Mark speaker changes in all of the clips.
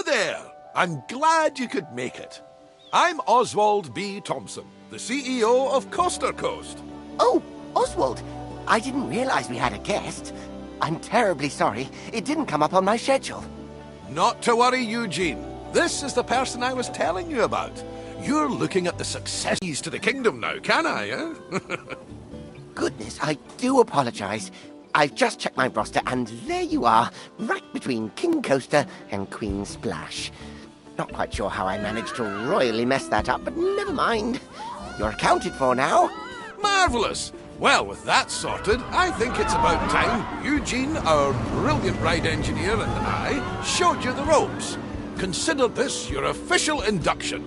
Speaker 1: Hello there! I'm glad you could make it. I'm Oswald B. Thompson, the CEO of Coaster Coast.
Speaker 2: Oh, Oswald, I didn't realize we had a guest. I'm terribly sorry. It didn't come up on my schedule.
Speaker 1: Not to worry, Eugene. This is the person I was telling you about. You're looking at the successes to the kingdom now, can I, eh?
Speaker 2: Goodness, I do apologize. I've just checked my roster, and there you are, right between King Coaster and Queen Splash. Not quite sure how I managed to royally mess that up, but never mind. You're accounted for now.
Speaker 1: Marvellous! Well, with that sorted, I think it's about time Eugene, our brilliant ride engineer, and I showed you the ropes. Consider this your official induction.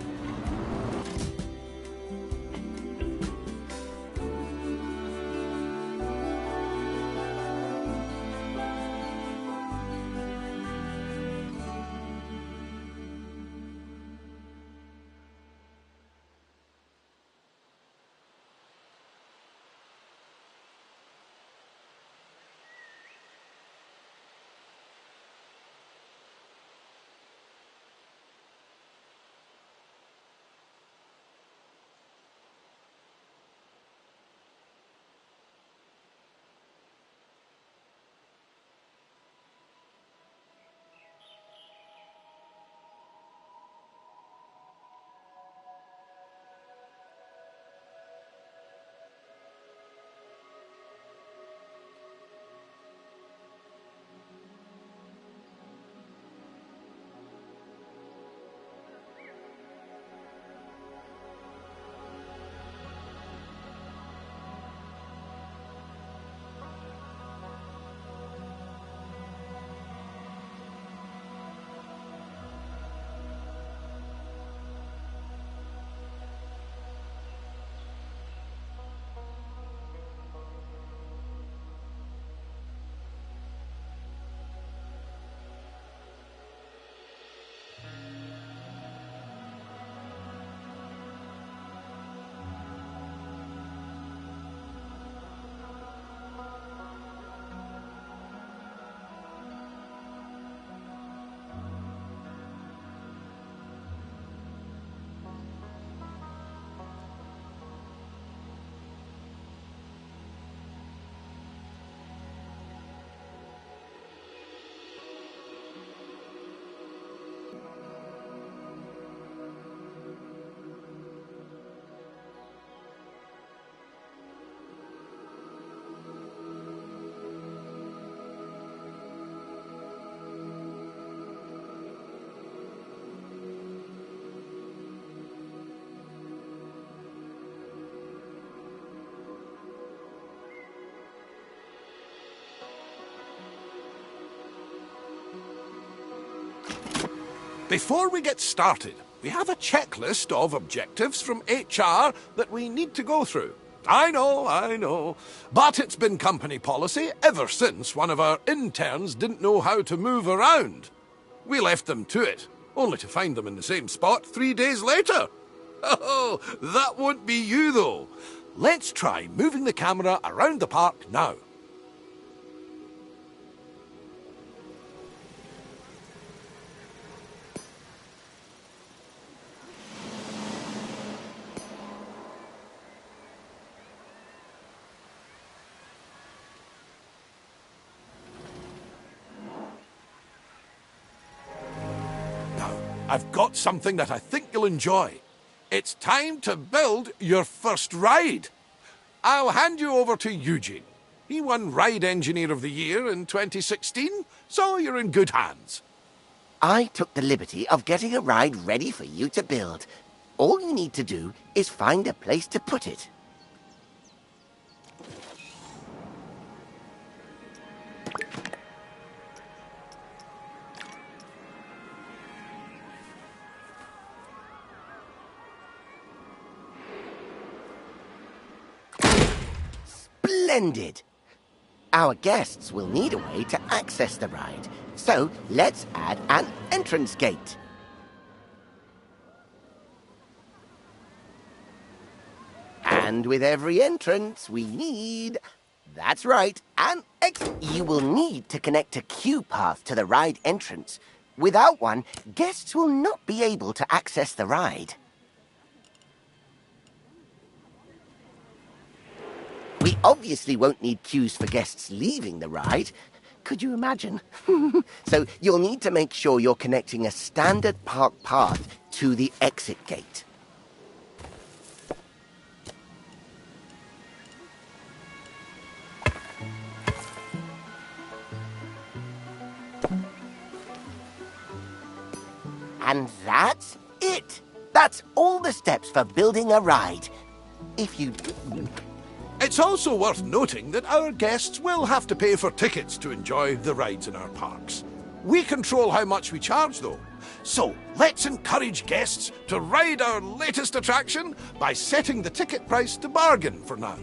Speaker 1: Before we get started, we have a checklist of objectives from HR that we need to go through. I know, but it's been company policy ever since one of our interns didn't know how to move around. We left them to it, only to find them in the same spot 3 days later. Oh, that won't be you though. Let's try moving the camera around the park now. I've got something that I think you'll enjoy. It's time to build your first ride. I'll hand you over to Eugene. He won Ride Engineer of the Year in 2016, so you're in good hands.
Speaker 2: I took the liberty of getting a ride ready for you to build. All you need to do is find a place to put it. Splendid! Our guests will need a way to access the ride, so let's add an entrance gate. And with every entrance, we need... That's right, an exit. You will need to connect a queue path to the ride entrance. Without one, guests will not be able to access the ride. We obviously won't need queues for guests leaving the ride. Could you imagine? So you'll need to make sure you're connecting a standard park path to the exit gate. And that's it. That's all the steps for building a ride. If you...
Speaker 1: It's also worth noting that our guests will have to pay for tickets to enjoy the rides in our parks. We control how much we charge, though. So let's encourage guests to ride our latest attraction by setting the ticket price to bargain for now.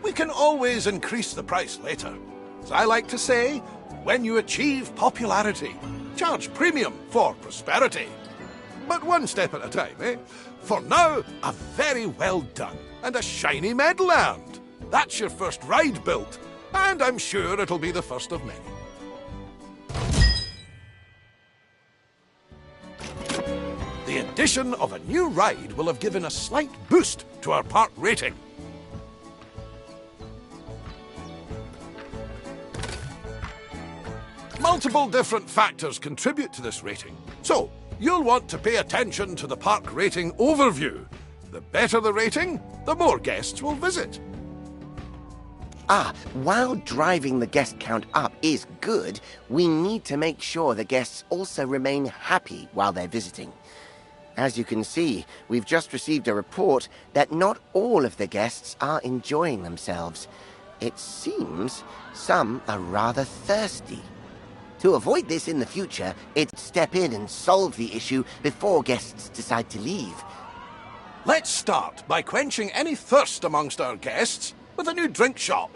Speaker 1: We can always increase the price later. As I like to say, when you achieve popularity, charge premium for prosperity. But one step at a time, eh? For now, a very well done and a shiny medal earned. That's your first ride built, and I'm sure it'll be the first of many. The addition of a new ride will have given a slight boost to our park rating. Multiple different factors contribute to this rating, so you'll want to pay attention to the park rating overview. The better the rating, the more guests will visit.
Speaker 2: While driving the guest count up is good, we need to make sure the guests also remain happy while they're visiting. As you can see, we've just received a report that not all of the guests are enjoying themselves. It seems some are rather thirsty. To avoid this in the future, it's step in and solve the issue before guests decide to leave.
Speaker 1: Let's start by quenching any thirst amongst our guests with a new drink shop.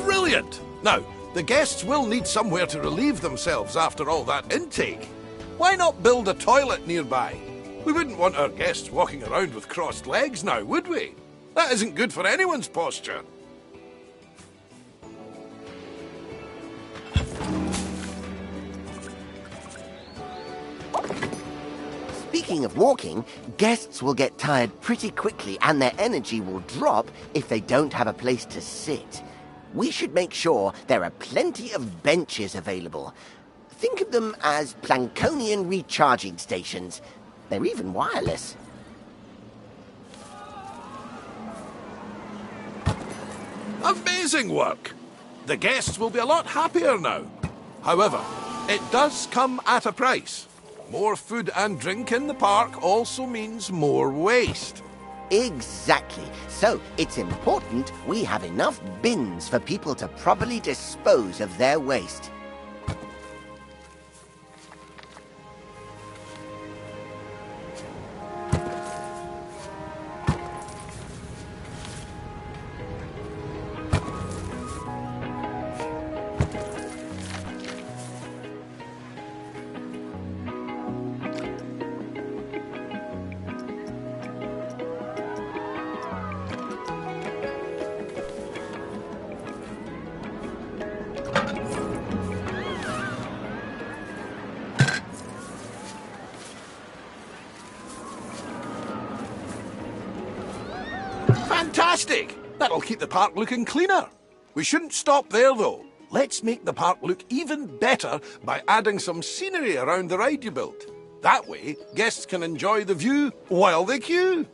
Speaker 1: Brilliant! Now, the guests will need somewhere to relieve themselves after all that intake. Why not build a toilet nearby? We wouldn't want our guests walking around with crossed legs now, would we? That isn't good for anyone's posture.
Speaker 2: Speaking of walking, guests will get tired pretty quickly and their energy will drop if they don't have a place to sit. We should make sure there are plenty of benches available. Think of them as Plankonian recharging stations. They're even wireless.
Speaker 1: Amazing work! The guests will be a lot happier now. However, it does come at a price. More food and drink in the park also means more waste.
Speaker 2: Exactly. So it's important we have enough bins for people to properly dispose of their waste.
Speaker 1: Fantastic! That'll keep the park looking cleaner. We shouldn't stop there, though. Let's make the park look even better by adding some scenery around the ride you built. That way, guests can enjoy the view while they queue.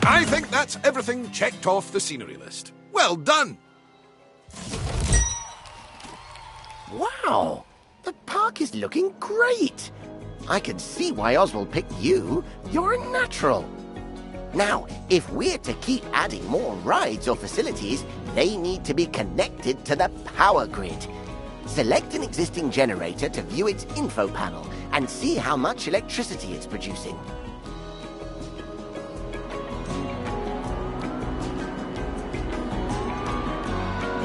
Speaker 1: I think that's everything checked off the scenery list. Well done!
Speaker 2: Wow! The park is looking great! I can see why Oswald picked you. You're a natural. Now, if we're to keep adding more rides or facilities, they need to be connected to the power grid. Select an existing generator to view its info panel and see how much electricity it's producing.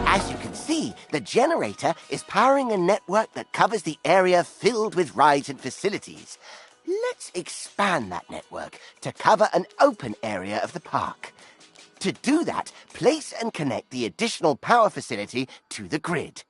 Speaker 2: As you can see, the generator is powering a network that covers the area filled with rides and facilities. Let's expand that network to cover an open area of the park. To do that, place and connect the additional power facility to the grid.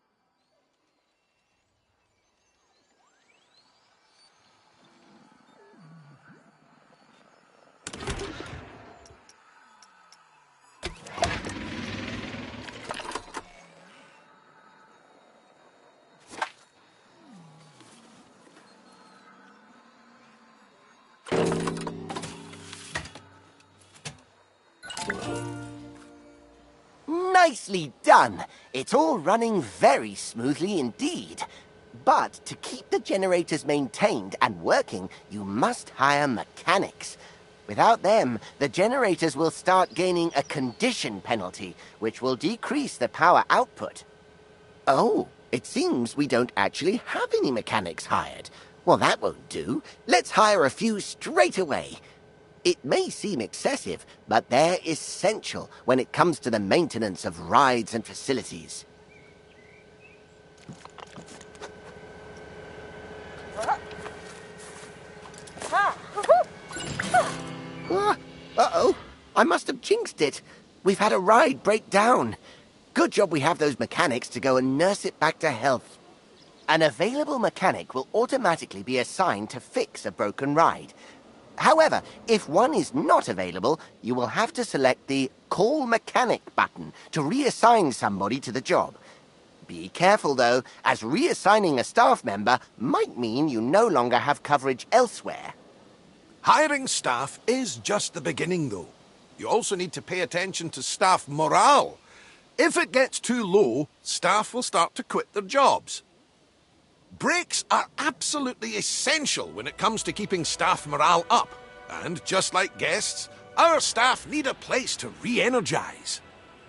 Speaker 2: Nicely done! It's all running very smoothly indeed. But to keep the generators maintained and working, you must hire mechanics. Without them, the generators will start gaining a condition penalty, which will decrease the power output. Oh, it seems we don't actually have any mechanics hired. Well, that won't do. Let's hire a few straight away. It may seem excessive, but they're essential when it comes to the maintenance of rides and facilities. Uh-oh, I must have jinxed it. We've had a ride break down. Good job we have those mechanics to go and nurse it back to health. An available mechanic will automatically be assigned to fix a broken ride. However, if one is not available, you will have to select the Call Mechanic button to reassign somebody to the job. Be careful, though, as reassigning a staff member might mean you no longer have coverage elsewhere.
Speaker 1: Hiring staff is just the beginning, though. You also need to pay attention to staff morale. If it gets too low, staff will start to quit their jobs. Breaks are absolutely essential when it comes to keeping staff morale up. And just like guests, our staff need a place to re-energize.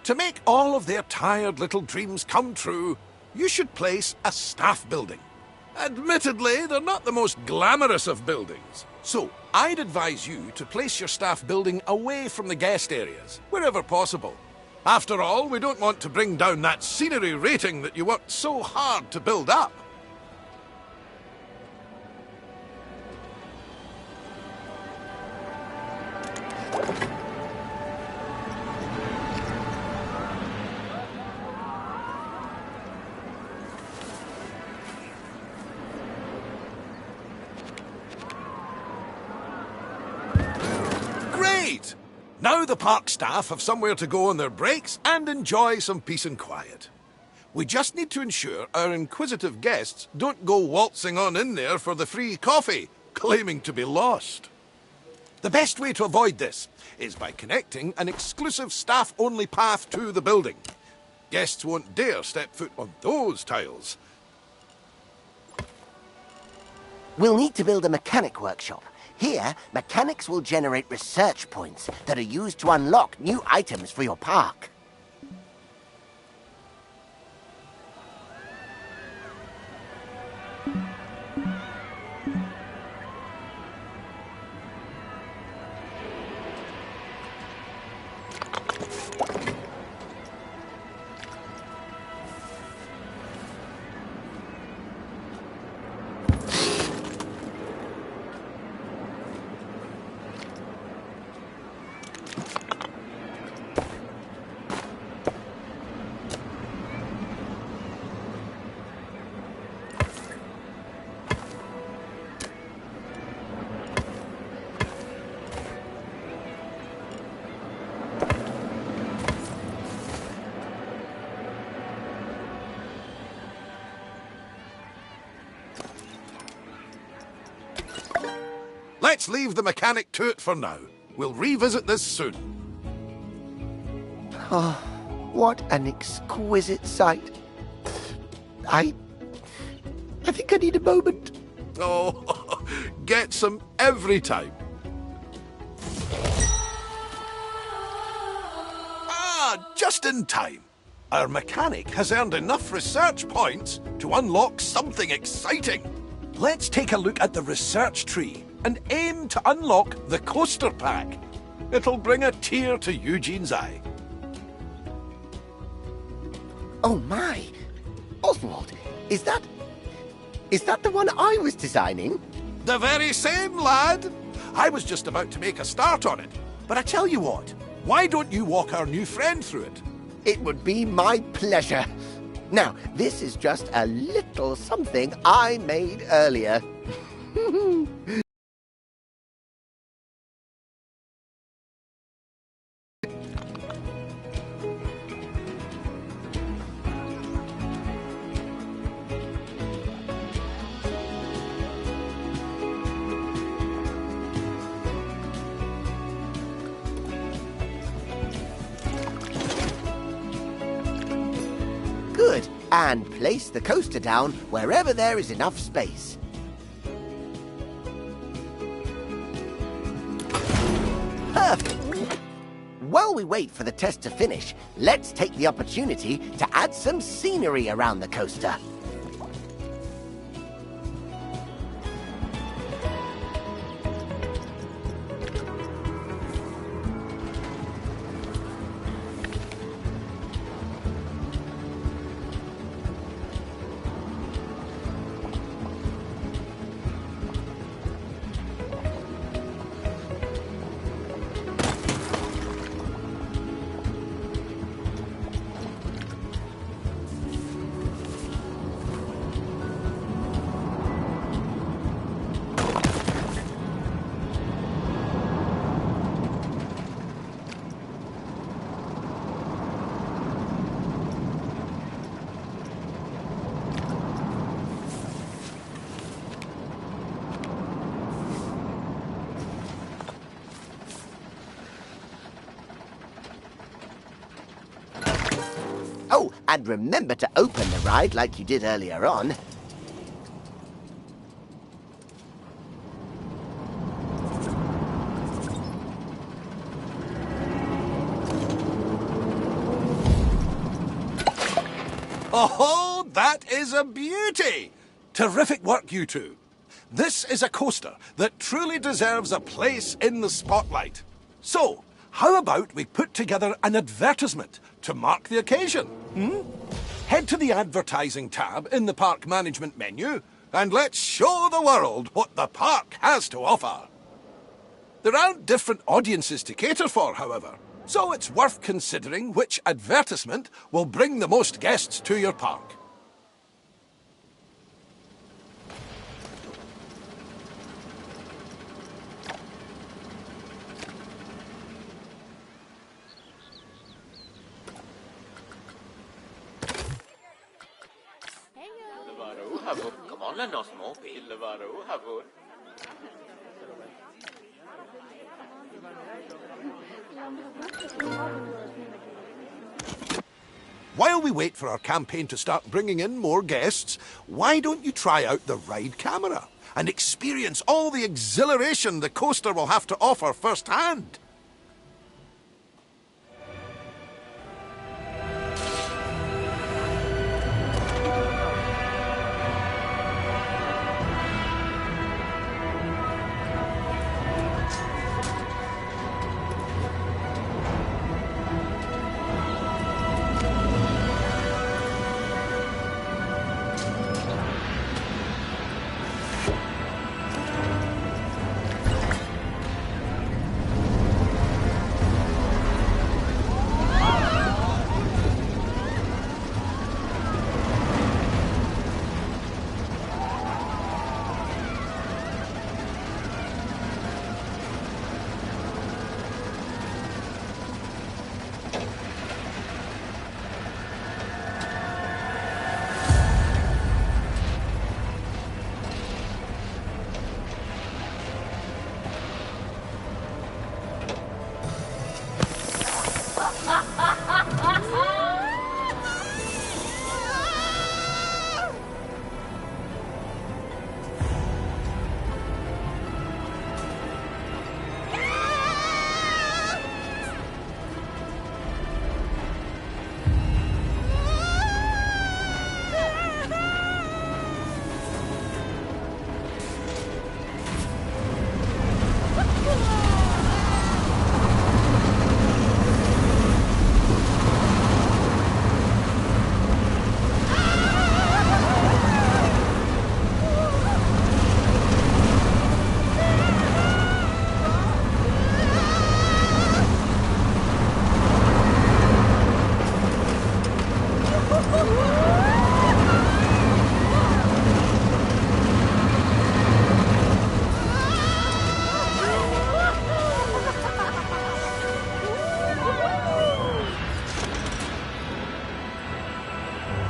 Speaker 1: To make all of their tired little dreams come true, you should place a staff building. Admittedly, they're not the most glamorous of buildings. So, I'd advise you to place your staff building away from the guest areas, wherever possible. After all, we don't want to bring down that scenery rating that you worked so hard to build up. Great! Now the park staff have somewhere to go on their breaks and enjoy some peace and quiet. We just need to ensure our inquisitive guests don't go waltzing on in there for the free coffee, claiming to be lost. The best way to avoid this is by connecting an exclusive staff-only path to the building. Guests won't dare step foot on those tiles.
Speaker 2: We'll need to build a mechanic workshop. Here, mechanics will generate research points that are used to unlock new items for your park.
Speaker 1: Let's leave the mechanic to it for now. We'll revisit this soon.
Speaker 2: Oh, what an exquisite sight. I think I need a moment.
Speaker 1: Oh, get some every time. Ah, just in time. Our mechanic has earned enough research points to unlock something exciting. Let's take a look at the research tree and aim to unlock the coaster pack. It'll bring a tear to Eugene's eye.
Speaker 2: Oh my! Oswald, is that the one I was designing?
Speaker 1: The very same, lad. I was just about to make a start on it. But I tell you what, why don't you walk our new friend through it?
Speaker 2: It would be my pleasure. Now, this is just a little something I made earlier. Good. And place the coaster down wherever there is enough space. Perfect. While we wait for the test to finish, let's take the opportunity to add some scenery around the coaster. Oh, and remember to open the ride like you did earlier on.
Speaker 1: Oh, that is a beauty! Terrific work, you two. This is a coaster that truly deserves a place in the spotlight. So, how about we put together an advertisement to mark the occasion? Head to the advertising tab in the park management menu and let's show the world what the park has to offer. There aren't different audiences to cater for, however, so it's worth considering which advertisement will bring the most guests to your park. While we wait for our campaign to start bringing in more guests, why don't you try out the ride camera and experience all the exhilaration the coaster will have to offer firsthand?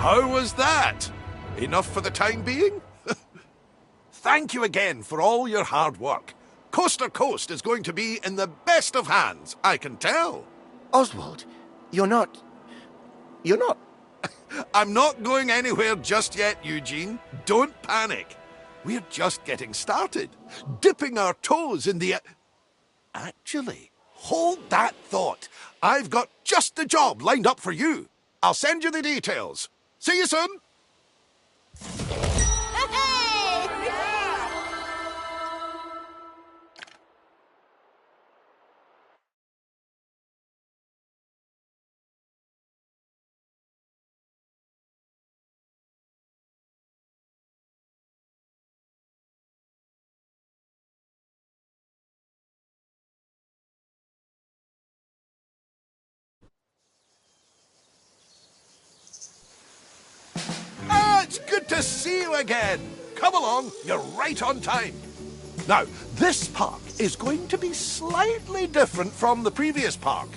Speaker 1: How was that? Enough for the time being? Thank you again for all your hard work. Coaster Coast is going to be in the best of hands, I can tell.
Speaker 2: Oswald, you're not...
Speaker 1: I'm not going anywhere just yet, Eugene. Don't panic. We're just getting started. Dipping our toes in the... Actually, hold that thought. I've got just the job lined up for you. I'll send you the details. See you soon. It's good to see you again. Come along, you're right on time. Now, this park is going to be slightly different from the previous park.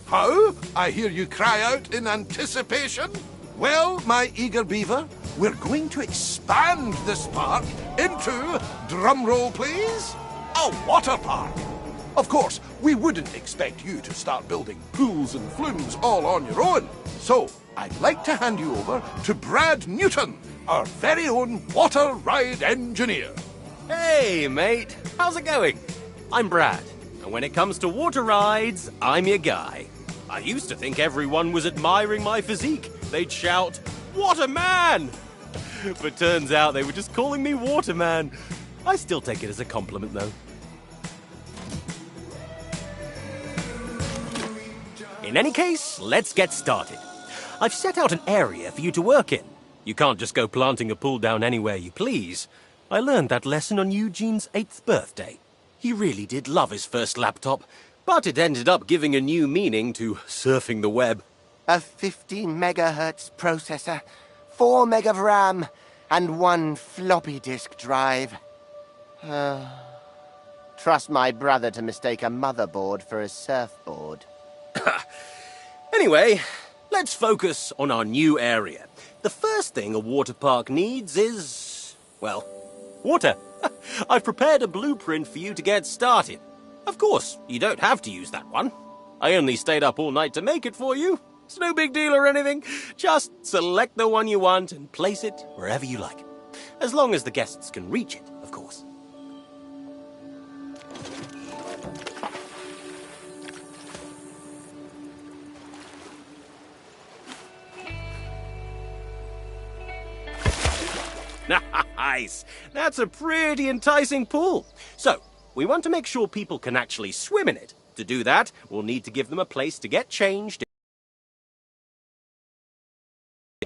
Speaker 1: How? I hear you cry out in anticipation. Well, my eager beaver, we're going to expand this park into, drumroll please, a water park. Of course, we wouldn't expect you to start building pools and flumes all on your own. So, I'd like to hand you over to Brad Newton, our very own water ride engineer.
Speaker 3: Hey, mate. How's it going? I'm Brad, and when it comes to water rides, I'm your guy. I used to think everyone was admiring my physique. They'd shout, "Waterman!" But turns out they were just calling me Waterman. I still take it as a compliment, though. In any case, let's get started. I've set out an area for you to work in. You can't just go planting a pool down anywhere you please. I learned that lesson on Eugene's 8th birthday. He really did love his first laptop, but it ended up giving a new meaning to surfing the web.
Speaker 2: A 50 megahertz processor, 4 meg of RAM, and 1 floppy disk drive. Trust my brother to mistake a motherboard for a surfboard.
Speaker 3: Anyway, let's focus on our new area. The first thing a water park needs is, well, water. I've prepared a blueprint for you to get started. Of course, you don't have to use that one. I only stayed up all night to make it for you. It's no big deal or anything. Just select the one you want and place it wherever you like. As long as the guests can reach it, of course. Nice! That's a pretty enticing pool. So, we want to make sure people can actually swim in it. To do that, we'll need to give them a place to get changed.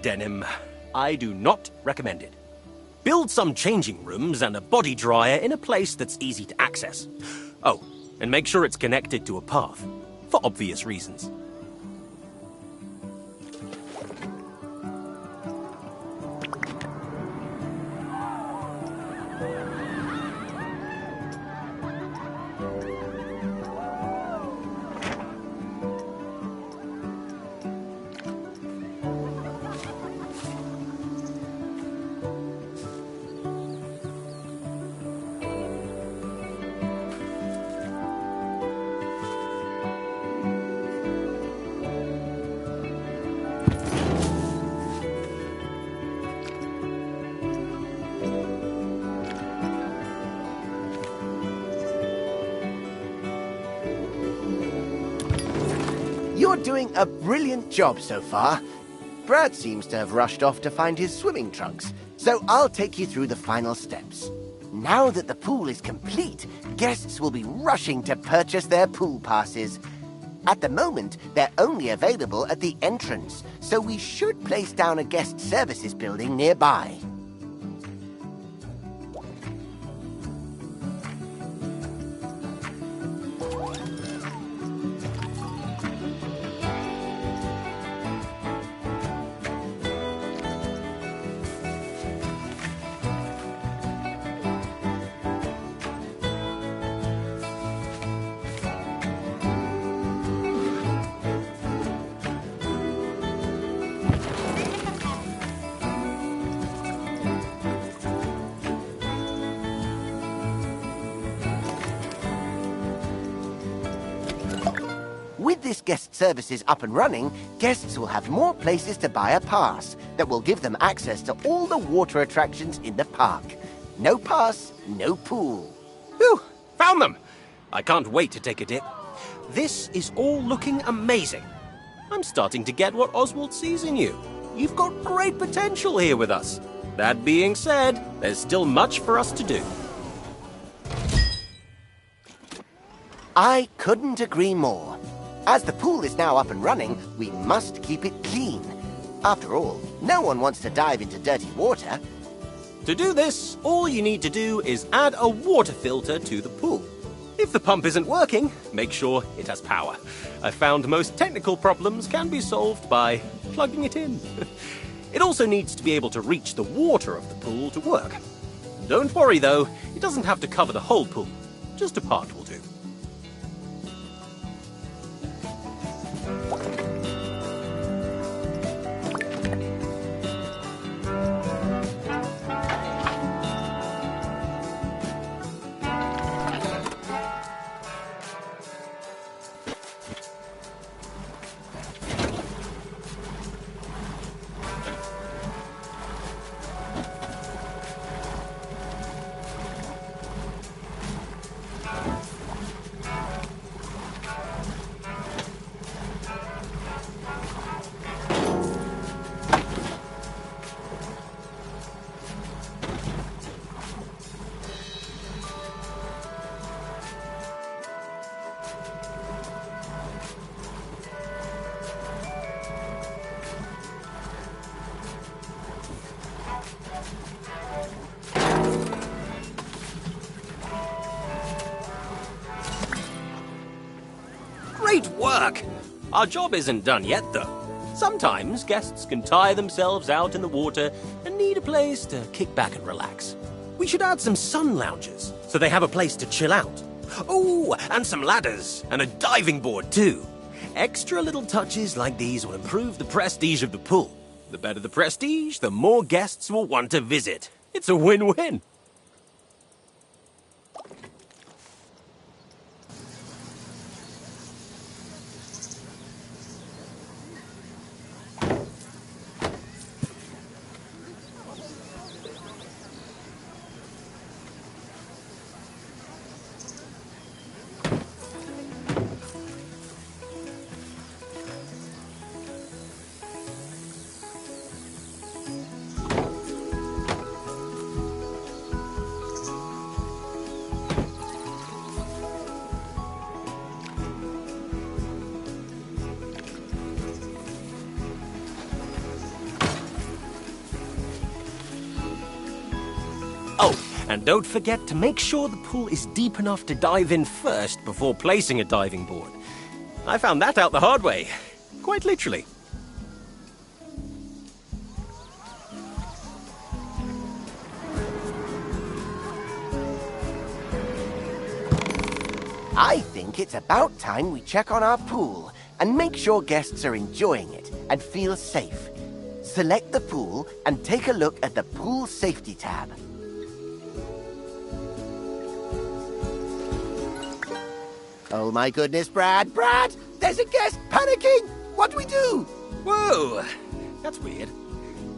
Speaker 3: Denim. I do not recommend it. Build some changing rooms and a body dryer in a place that's easy to access. Oh, and make sure it's connected to a path, for obvious reasons.
Speaker 2: You're doing a brilliant job so far. Brad seems to have rushed off to find his swimming trunks, so I'll take you through the final steps. Now that the pool is complete, guests will be rushing to purchase their pool passes. At the moment, they're only available at the entrance, so we should place down a guest services building nearby. With this guest services up and running, guests will have more places to buy a pass that will give them access to all the water attractions in the park. No pass, no pool.
Speaker 3: Whew! Found them! I can't wait to take a dip. This is all looking amazing. I'm starting to get what Oswald sees in you. You've got great potential here with us. That being said, there's still much for us to do.
Speaker 2: I couldn't agree more. As the pool is now up and running, we must keep it clean. After all, no one wants to dive into dirty water.
Speaker 3: To do this, all you need to do is add a water filter to the pool. If the pump isn't working, make sure it has power. I've found most technical problems can be solved by plugging it in. It also needs to be able to reach the water of the pool to work. Don't worry though, it doesn't have to cover the whole pool. Just a part will do. Great work! Our job isn't done yet, though. Sometimes guests can tire themselves out in the water and need a place to kick back and relax. We should add some sun lounges so they have a place to chill out. Oh, and some ladders and a diving board, too. Extra little touches like these will improve the prestige of the pool. The better the prestige, the more guests will want to visit. It's a win-win. Oh, and don't forget to make sure the pool is deep enough to dive in first before placing a diving board. I found that out the hard way, quite literally.
Speaker 2: I think it's about time we check on our pool and make sure guests are enjoying it and feel safe. Select the pool and take a look at the Pool Safety tab. Oh my goodness, Brad! Brad! There's a guest panicking! What do we do?
Speaker 3: Whoa, that's weird.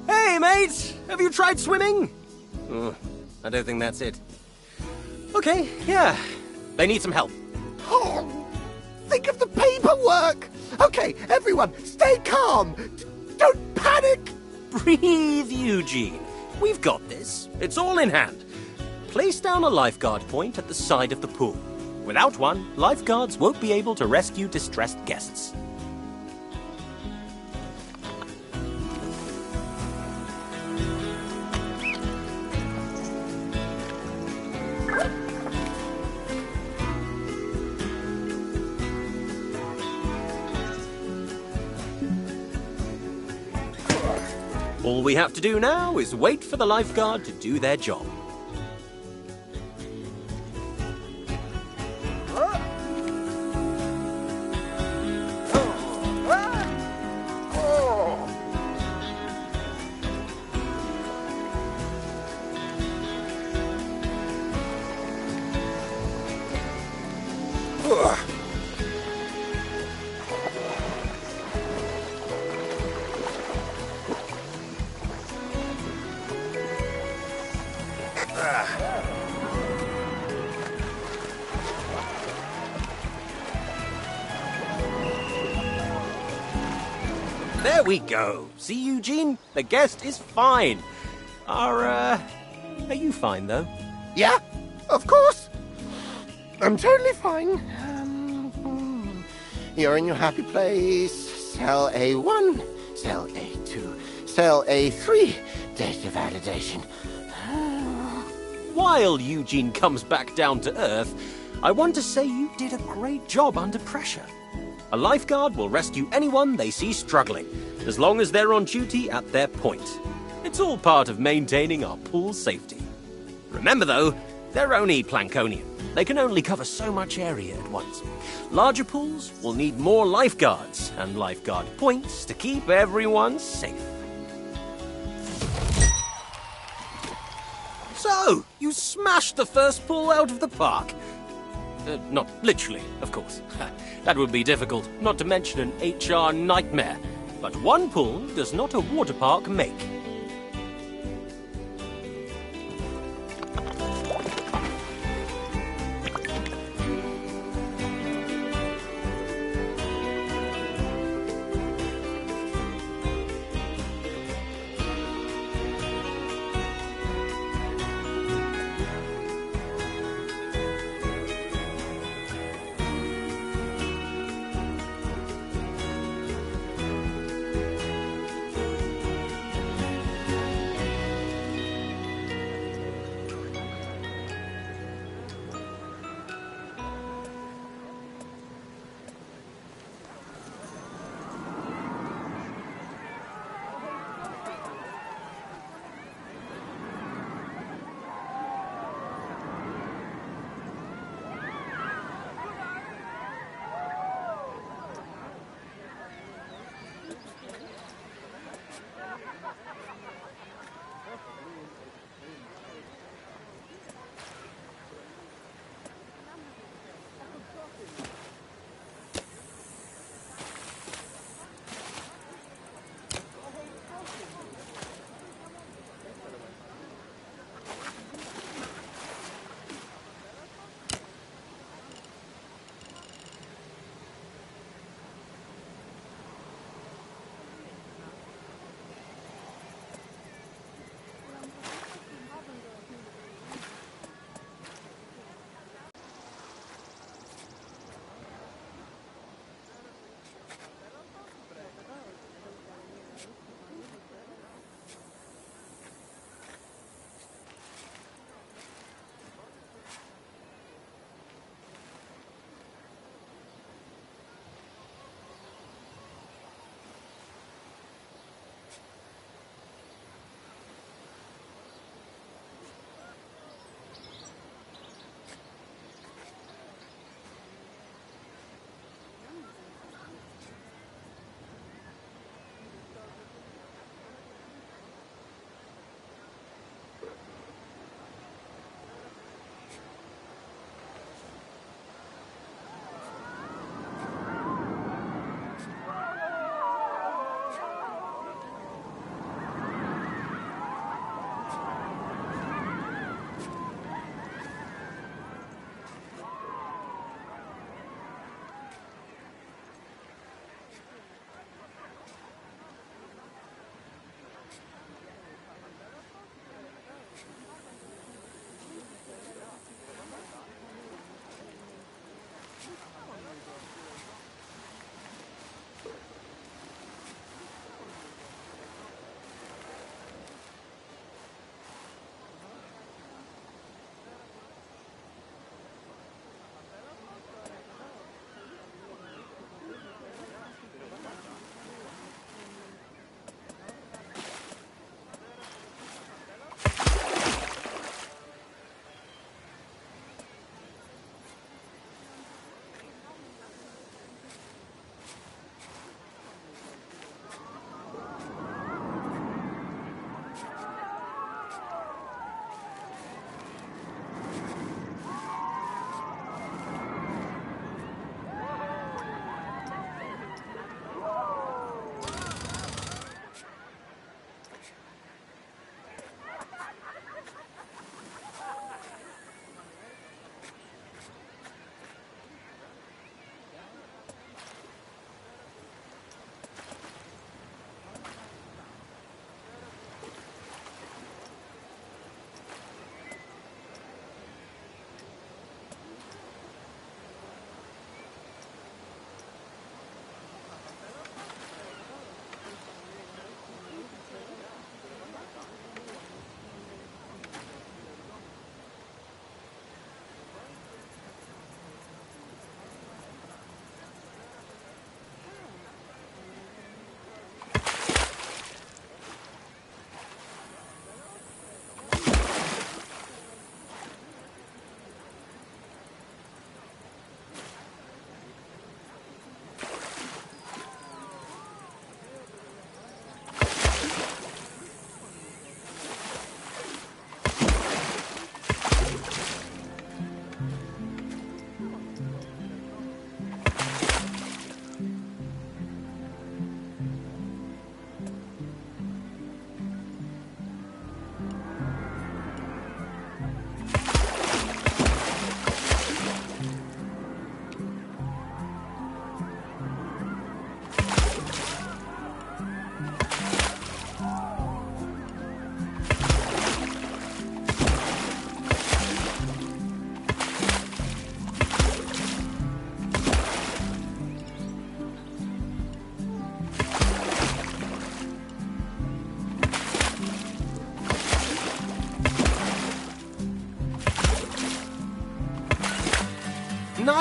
Speaker 3: Hey, mate! Have you tried swimming? I don't think that's it. Okay, yeah. They need some help.
Speaker 2: Oh, think of the paperwork! Okay, everyone, stay calm! Don't panic!
Speaker 3: Breathe, Eugene. We've got this. It's all in hand. Place down a lifeguard point at the side of the pool. Without one, lifeguards won't be able to rescue distressed guests. All we have to do now is wait for the lifeguard to do their job. There we go. See, Eugene? The guest is fine. Are you fine, though?
Speaker 2: Yeah, of course. I'm totally fine. You're in your happy place. Cell A1, cell A2, cell A3. Data validation.
Speaker 3: While Eugene comes back down to Earth, I want to say you did a great job under pressure. A lifeguard will rescue anyone they see struggling, as long as they're on duty at their point. It's all part of maintaining our pool's safety. Remember, though, they're only Plankonian. They can only cover so much area at once. Larger pools will need more lifeguards and lifeguard points to keep everyone safe. So, you smashed the first pool out of the park. Not literally, of course. That would be difficult, not to mention an HR nightmare. But one pool does not a water park make.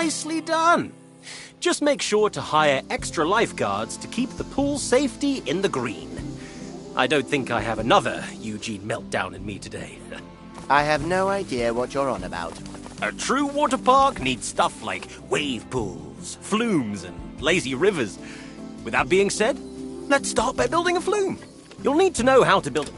Speaker 3: Nicely done. Just make sure to hire extra lifeguards to keep the pool safety in the green. I don't think I have another Eugene meltdown in me today.
Speaker 2: I have no idea what you're on about.
Speaker 3: A true water park needs stuff like wave pools, flumes, and lazy rivers. With that being said, let's start by building a flume. You'll need to know how to build...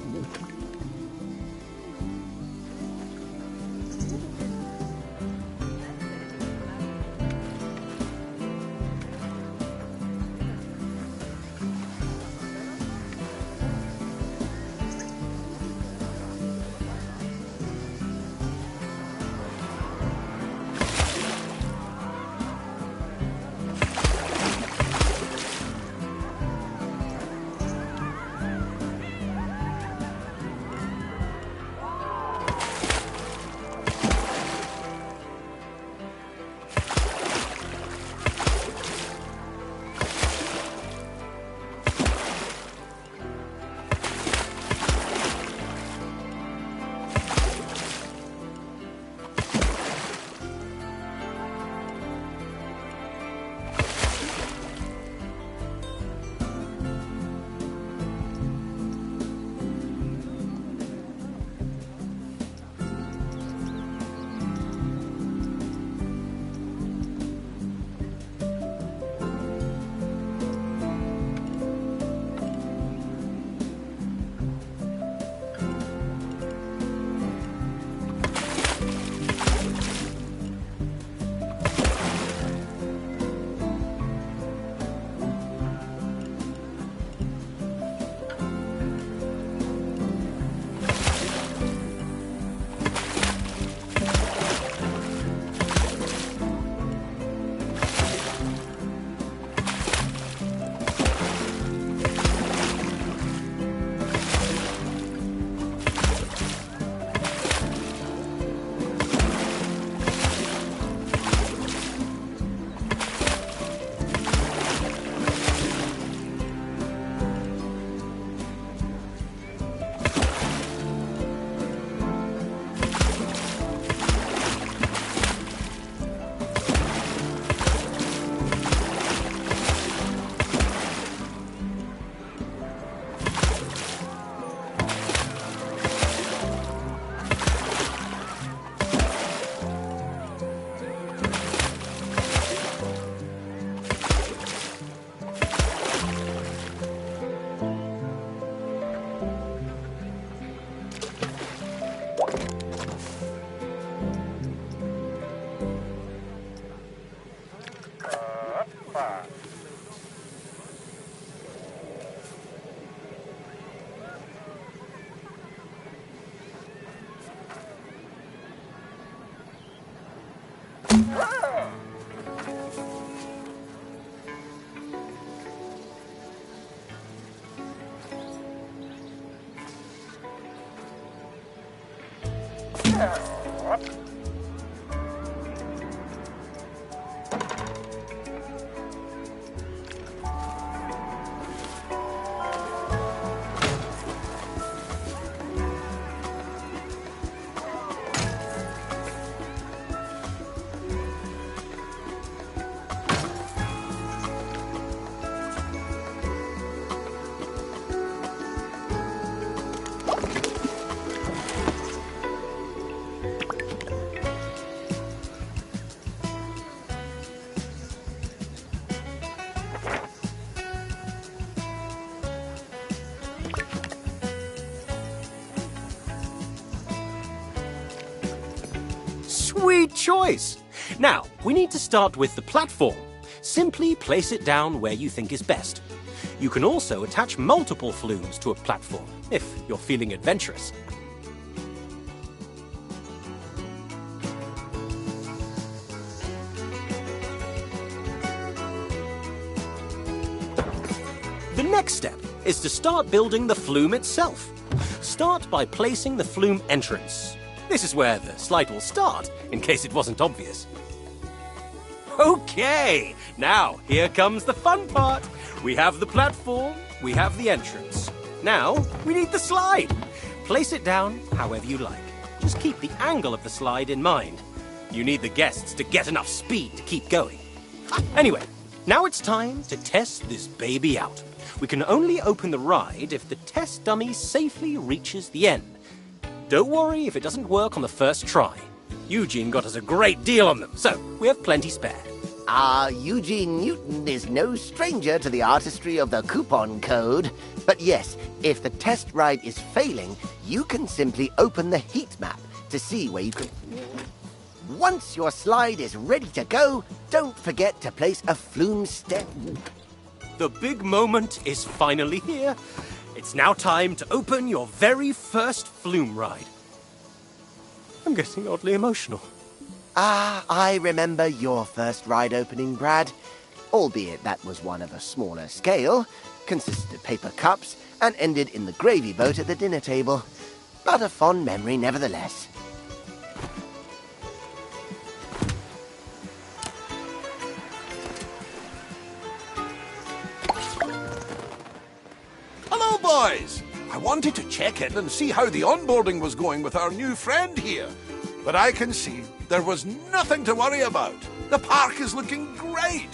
Speaker 3: Sweet choice! Now, we need to start with the platform. Simply place it down where you think is best. You can also attach multiple flumes to a platform, if you're feeling adventurous. The next step is to start building the flume itself. Start by placing the flume entrance. This is where the slide will start, in case it wasn't obvious. Okay, now here comes the fun part. We have the platform, we have the entrance. Now we need the slide. Place it down however you like. Just keep the angle of the slide in mind. You need the guests to get enough speed to keep going. Anyway, now it's time to test this baby out. We can only open the ride if the test dummy safely reaches the end. Don't worry if it doesn't work on the first try. Eugene got us a great deal on them, so we have plenty spare.
Speaker 2: Eugene Newton is no stranger to the artistry of the coupon code. But yes, if the test ride is failing, you can simply open the heat map to see where you can... Once your slide is ready to go, don't forget to place a flume step.
Speaker 3: The big moment is finally here. It's now time to open your very first flume ride. I'm getting oddly emotional.
Speaker 2: I remember your first ride opening, Brad. Albeit that was one of a smaller scale, consisted of paper cups, and ended in the gravy boat at the dinner table. But a fond memory nevertheless.
Speaker 1: Hello, boys! I wanted to check in and see how the onboarding was going with our new friend here. But I can see there was nothing to worry about. The park is looking great.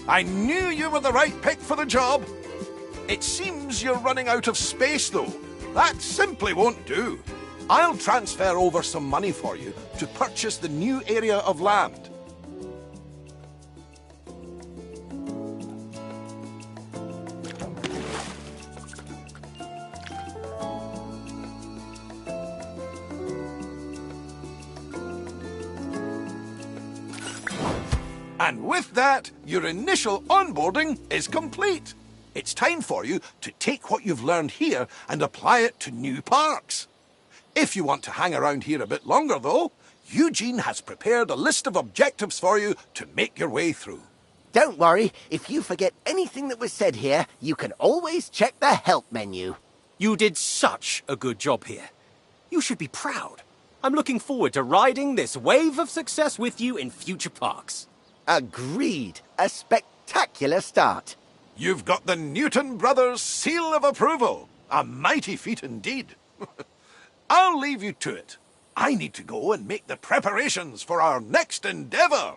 Speaker 1: I knew you were the right pick for the job. It seems you're running out of space, though. That simply won't do. I'll transfer over some money for you to purchase the new area of land. And with that, your initial onboarding is complete. It's time for you to take what you've learned here and apply it to new parks. If you want to hang around here a bit longer, though, Eugene has prepared a list of objectives for you to make your way through.
Speaker 2: Don't worry, if you forget anything that was said here, you can always check the help menu.
Speaker 3: You did such a good job here. You should be proud. I'm looking forward to riding this wave of success with you in future parks.
Speaker 2: Agreed. A spectacular start.
Speaker 1: You've got the Newton Brothers seal of approval. A mighty feat indeed. I'll leave you to it. I need to go and make the preparations for our next endeavor.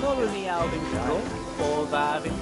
Speaker 4: Colony Alvin Control, Paul's Alvin.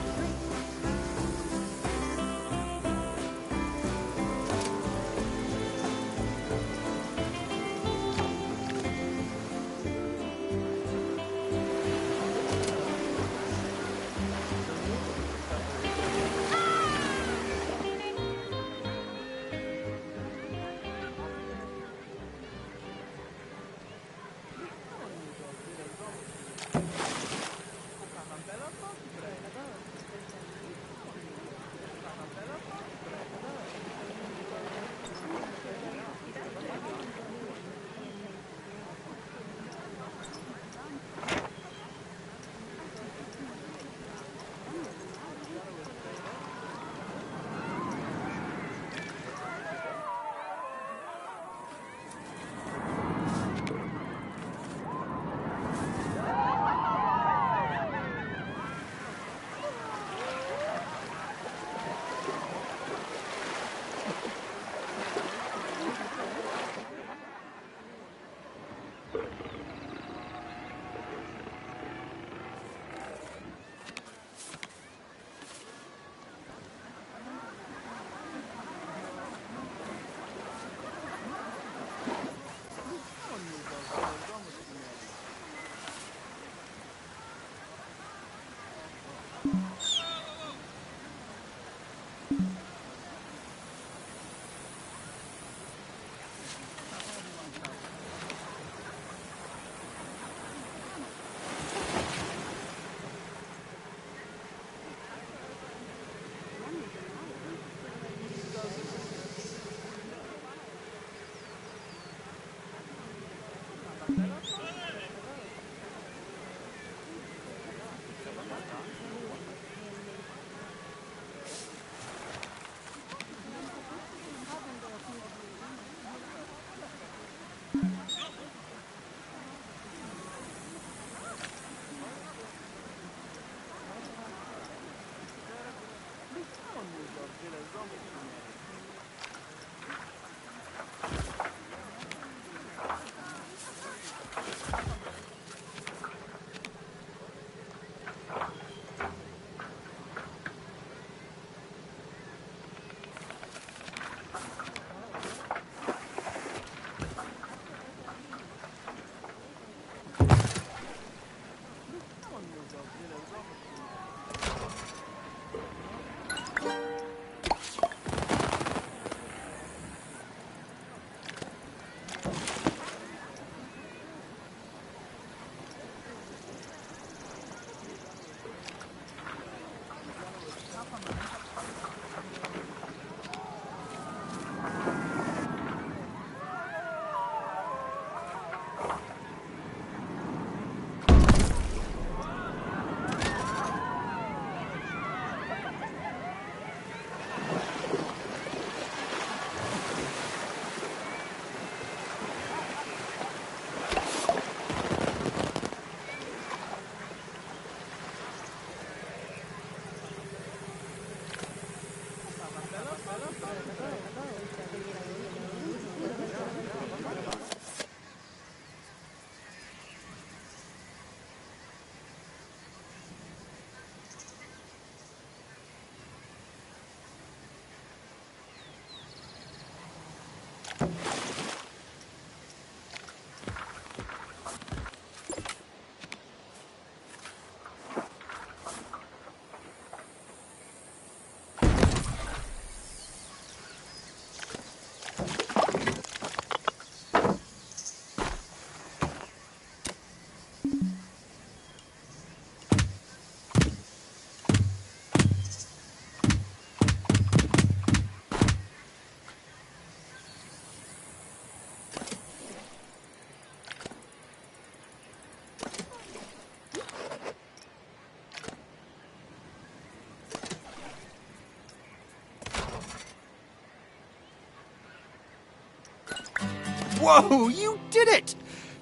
Speaker 3: Whoa, you did it!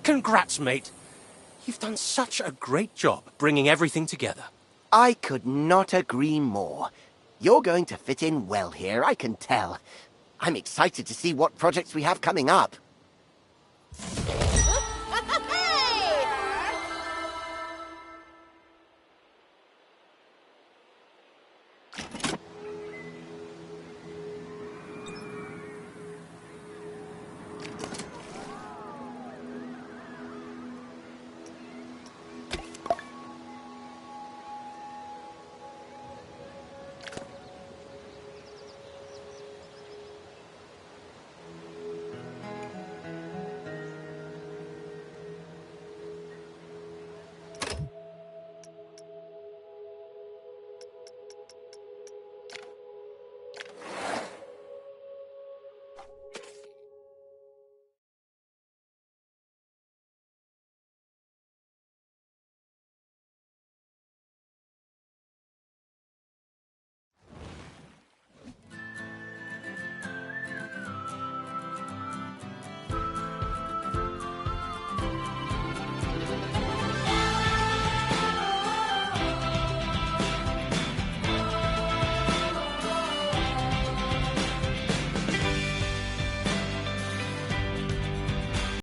Speaker 3: Congrats, mate. You've done such a great job bringing everything together.
Speaker 2: I could not agree more. You're going to fit in well here, I can tell. I'm excited to see what projects we have coming up.